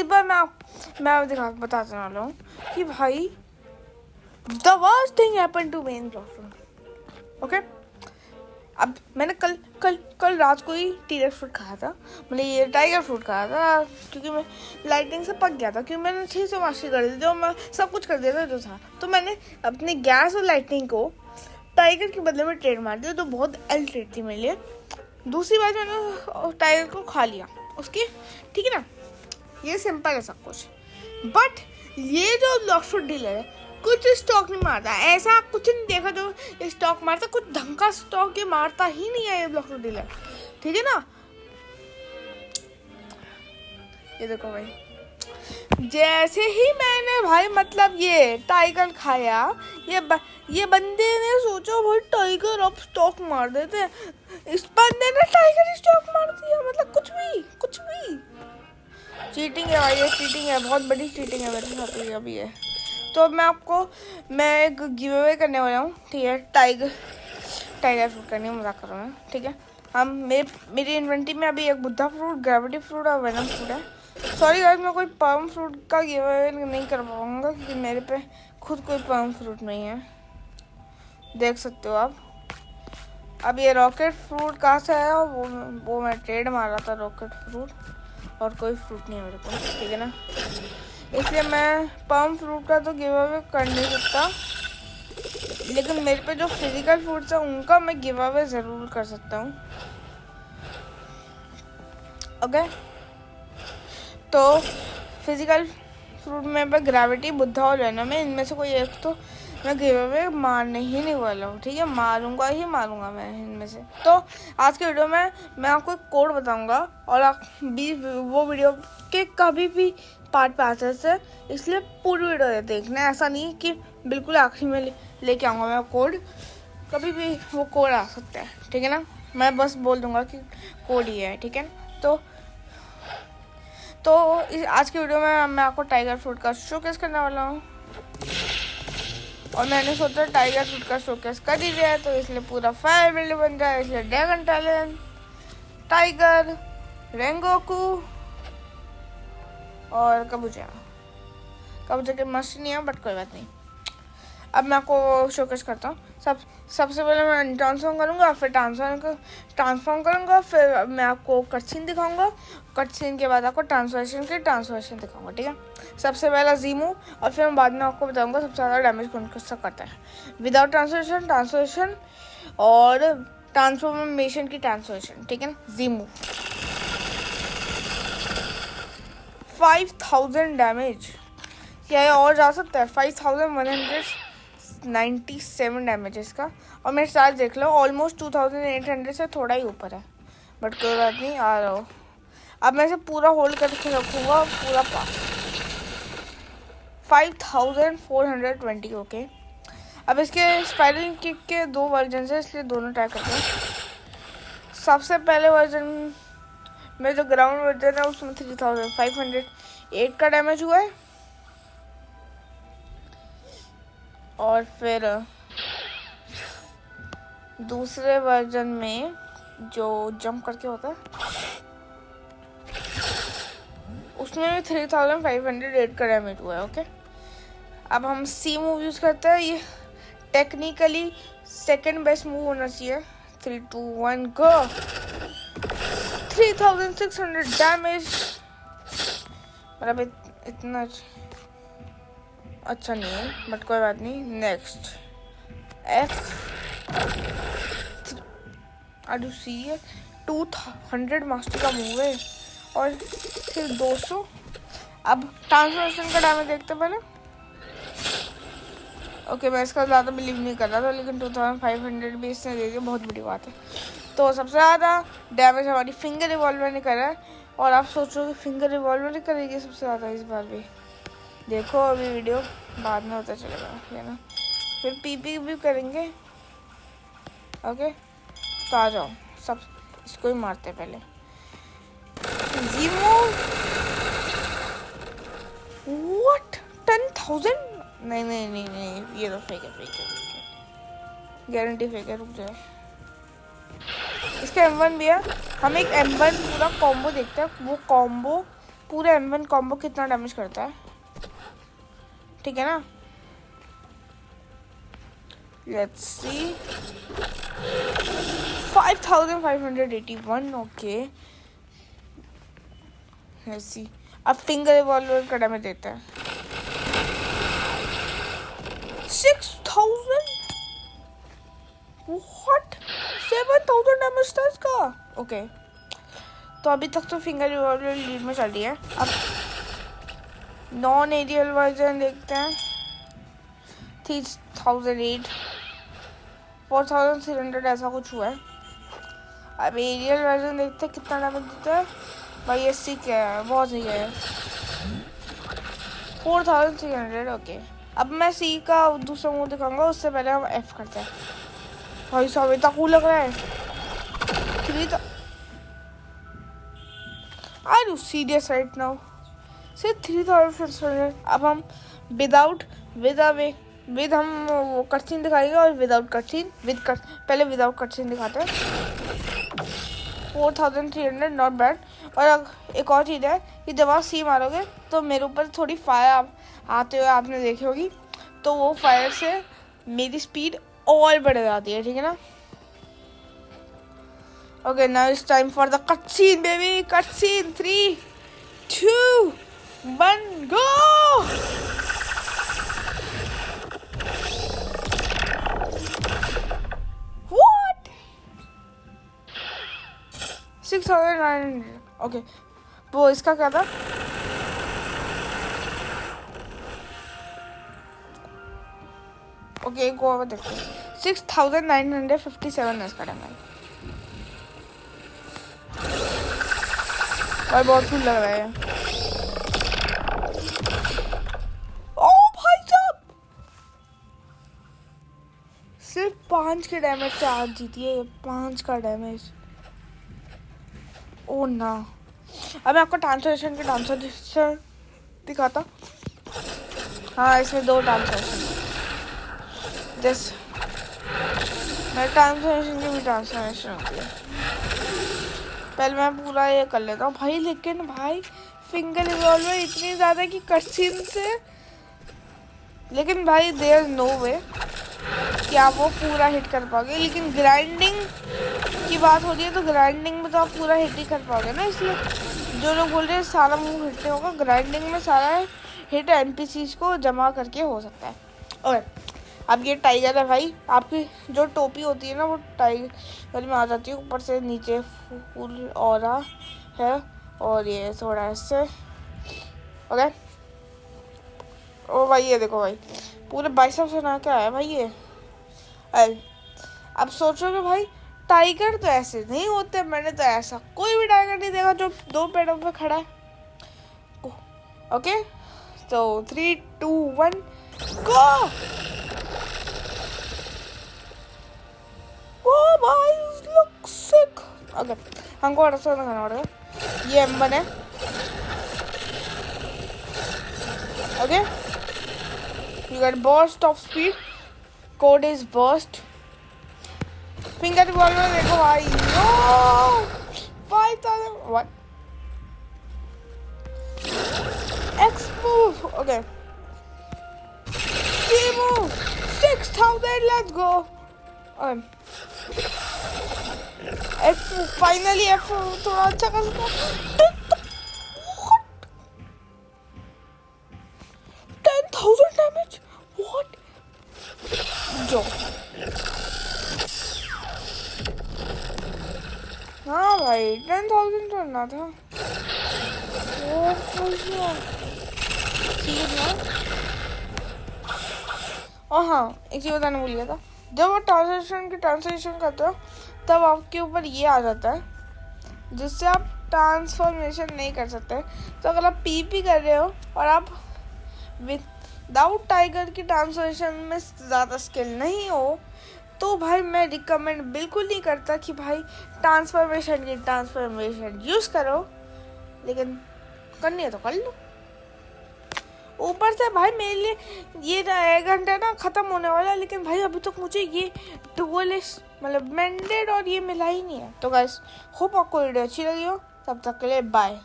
बार मैं बताने वाला हूँ कि भाई the worst thing happened to me in lockdown. Okay, अब मैंने कल रात को ही टीरेक्स फ्रूट खाया था, मतलब ये टाइगर फ्रूट खाया था, क्योंकि मैं लाइटिंग से पक गया था, क्योंकि मैंने अच्छे से मास्टरी कर दी थी, जो मैं सब कुछ कर दिया था जो था। तो मैंने अपनी गैस और लाइटिंग को टाइगर के बदले में ट्रेड मार दिया, तो बहुत एल ट्रेड थी मेरे लिए। दूसरी बात, मैंने टाइगर को खा लिया उसकी, ठीक है ना, ये सिंपल है सब कुछ। बट ये जो ब्लॉकफ्रूट डीलर है कुछ स्टॉक नहीं मारता, ऐसा कुछ नहीं देखा जो स्टॉक मारता, कुछ ढंग का स्टॉक ये मारता ही नहीं है ये ब्लॉकफ्रूट डीलर, ठीक है ना। ये देखो भाई, जैसे ही मैंने भाई मतलब ये टाइगर खाया, ये बंदे ने सोचा भाई टाइगर अब स्टॉक मार देते, इस बंदे ने टाइगर स्टॉक मार दिया, मतलब कुछ भी चीटिंग है भाई, ये चीटिंग है, बहुत बड़ी चीटिंग है मेरे साथ ये अभी है। तो मैं एक गिव अवे करने वाला हूँ, ठीक है, टाइगर फ्रूट करने में मजाक कर रहा हूँ, ठीक है। हम मेरी इन्वेंटरी में अभी एक बुद्धा फ्रूट, ग्रेविटी फ्रूट और वेनम फ्रूट है। सॉरी गाइस, मैं कोई पर्म फ्रूट का गिव अवे नहीं कर पाऊँगा, क्योंकि मेरे पे खुद कोई पर्म फ्रूट नहीं है, देख सकते हो आप। अब ये रॉकेट फ्रूट कहाँ से आया, वो मैं ट्रेड मार रहा था रॉकेट फ्रूट, और कोई फ्रूट नहीं है मेरे को, ठीक है ना, इसलिए मैं पर्म फ्रूट का तो गिव अवे कर नहीं सकता, लेकिन मेरे पे जो फिजिकल फ्रूट्स है उनका मैं गिव अवे ज़रूर कर सकता हूँ। ओके, तो फिजिकल फ्रूट में पे ग्रेविटी, बुद्धा और वेनम है, इनमें से कोई एक तो मैं गिव अवे मारने ही नहीं वाला हूँ, ठीक है, मारूंगा मैं इनमें से। तो आज के वीडियो में मैं आपको एक कोड बताऊंगा, और आप भी वो वीडियो के कभी भी पार्ट पे आ सकते हैं, इसलिए पूरी वीडियो देखना है, ऐसा नहीं कि बिल्कुल आखिरी में लेके आऊँगा मैं कोड, कभी भी वो कोड आ सकता है, ठीक है ना। मैं बस बोल दूंगा कि कोड ही है, ठीक है। तो आज की वीडियो में मैं आपको टाइगर फ्रूट का शोकेस करने वाला हूँ, और मैंने सोचा टाइगर फ्रूट का शोकेस कर ही दिया है, तो इसलिए पूरा फायर बिल्ड बन जाए, इसलिए ड्रैगन टैलेंट, टाइगर, रेंगोकू और कबूचा के मस्त नहीं है, बट कोई बात नहीं। अब मैं आपको शोकेस करता हूँ। सबसे पहले मैं ट्रांसफॉर्म करूँगा, फिर ट्रांसफॉर्म करूँगा, फिर मैं आपको कटसीन दिखाऊँगा, कटसीन के बाद आपको ट्रांसफॉर्मेशन दिखाऊँगा, ठीक है। सबसे पहला ज़ीमू, और फिर मैं बाद में आपको बताऊँगा सबसे ज़्यादा डैमेज कौन सा करता है विदाउट ट्रांसफॉर्मेशन और ट्रांसफॉर्मेशन की ट्रांसफॉर्मेशन, ठीक है ना। ज़ीमू 5000 डैमेज, क्या ये और जा सकता है? 5197 डैमेज इसका, और मेरे साथ देख लो ऑलमोस्ट 2800 से थोड़ा ही ऊपर है, बट कोई बात नहीं, आ रहा हो। अब मैं इसे पूरा होल्ड करके रखूँगा, पूरा पास 5420, ओके। अब इसके स्पाइरल किक के 2 वर्जन है, इसलिए दोनों ट्राई करते हैं। सबसे पहले वर्जन में जो ग्राउंड वर्जन है उसमें 3508 का डैमेज हुआ है, और फिर दूसरे वर्जन में जो जंप करके होता है उसमें भी 3508 का डैमेज हुआ है, ओके। अब हम सी मूव यूज़ करते हैं, ये टेक्निकली सेकंड बेस्ट मूव होना चाहिए। 3 2 1 गो, 3600 डैमेज, मतलब इतना अच्छा नहीं है, बट कोई बात नहीं। नेक्स्ट सी 200 मास्टर का मूव है, और फिर 200। अब ट्रांसफॉर्मेशन का डैमेज देखते पहले, ओके। मैं इसका ज़्यादा बिलीव नहीं कर रहा था, लेकिन 2500 भी इसने दे दिया, बहुत बड़ी बात है। तो सबसे ज़्यादा डैमेज हमारी फिंगर रिवॉल्वर ने करा है, और आप सोचो कि फिंगर रिवॉल्वर ही करेगी सबसे ज़्यादा इस बार भी। देखो अभी वीडियो बाद में होता चलेगा, है ना। फिर पीपी भी करेंगे, ओके। तो आ जाओ, सब इसको ही मारते पहले। ज़ीमू व्हाट 10,000? नहीं, ये तो फेक है, गारंटी फेक है, रुक जाए। इसका M1 भी है, हम एक M1 पूरा कॉम्बो देखते हैं, वो कॉम्बो पूरा M1 कॉम्बो कितना डैमेज करता है, ठीक है ना। Let's see 5581, okay. Let's see अब फिंगर रिवॉल्वर का डैमेज देता है 6000, व्हाट, 7000 डैमेज था इसका, ओके। तो अभी तक तो फिंगर रिवॉल्वर लीड में चल रही है। अब नॉन एरियल वर्जन देखते हैं, 3008, 4300 ऐसा कुछ हुआ है। अब एरियल वर्जन देखते हैं कितना डैमेज देता है भाई। ये सी क्या है, बहुत सही है, 4300, ओके। अब मैं सी का दूसरा मुंह दिखाऊंगा, उससे पहले हम एफ करते हैं। भाई साहब इतना कूल लग रहा है, 3 are you serious right now, सिर्फ 3600। अब हम विद हम वो कटसीन दिखाएंगे और विदाउट कटसीन, पहले विदाउट कटसीन दिखाते हैं। 4300, नॉट बैड। और एक और चीज़ है कि जब आप सी मारोगे तो मेरे ऊपर थोड़ी फायर आते हुए आपने देखी होगी, तो वो फायर से मेरी स्पीड और बढ़ जाती है, ठीक है ना। Okay, now it's time for the cutscene baby, cutscene 3 2 1 go. What? 6900, okay. वो इसका क्या था, ओके एक और देखते हैं। 6957 है इसका डैमेज। और बहुत कुछ लग रहा है। ओ भाई साहब, सिर्फ 5 के डैमेज से आज जीती है, 5 का डैमेज। ओ ना, अब मैं आपको ट्रांसलेशन दिखाता। हाँ, इसमें 2 ट्रांसलेशन, जैसे मेरे ट्रांसलेशन की भी ट्रांसलेशन होती है। पहले मैं पूरा ये कर लेता हूँ भाई। लेकिन भाई फिंगर रिवॉल्वर इतनी ज़्यादा कि कटसीन से, लेकिन भाई देयर इज नो वे कि आप वो पूरा हिट कर पाओगे। लेकिन ग्राइंडिंग की बात हो रही है तो ग्राइंडिंग में तो आप पूरा हिट ही कर पाओगे ना। इसलिए जो लोग बोल रहे हैं सारा मूव हिट नहीं होगा, ग्राइंडिंग में सारा हिट NPCs को जमा करके हो सकता है। और अब ये टाइगर है भाई, आपकी जो टोपी होती है ना वो टाइगर में आ जाती है, ऊपर से नीचे फुल ऑरा है और ये थोड़ा ऐसे, ओके। ओ भाई ये देखो भाई, पूरे बाइसेप्स बना के आया भाई ये। अब सोचोगे भाई टाइगर तो ऐसे नहीं होते, मैंने तो ऐसा कोई भी टाइगर नहीं देखा जो 2 पैरों पे खड़ा है, ओके। तो 3 2 1 गो। भाई लुक सिक, ओके। हमको और अच्छा दिखाना पड़ेगा। ये M1 है, okay. You get burst of speed, code is burst. Finger revolver देखो भाई, no 5000, what, X move, okay. C move 6000, let's go. F finally F थोड़ा अच्छा कर सकता। 10,000 डैमेज, व्हाट, जो हाँ भाई 10,000 करना था। ओ हाँ, एक चीज बताने भूल गया था। जब आप ट्रांसलेशन करते हो तब आपके ऊपर ये आ जाता है जिससे आप ट्रांसफॉर्मेशन नहीं कर सकते। तो अगर आप पीपी कर रहे हो और आप विदाउट टाइगर की ट्रांसफॉर्मेशन में ज़्यादा स्किल नहीं हो तो भाई मैं रिकमेंड बिल्कुल नहीं करता कि भाई ट्रांसफॉर्मेशन यूज़ करो। लेकिन करनी है तो कर लो। ऊपर से भाई मेरे लिए ये 1 घंटा ना ख़त्म होने वाला है, लेकिन भाई अभी तक मुझे ये डुअलिस्ट मतलब मेंडेड और ये मिला ही नहीं है। तो गाइस होप आपको वीडियो अच्छी लगी हो, तब तक के लिए बाय।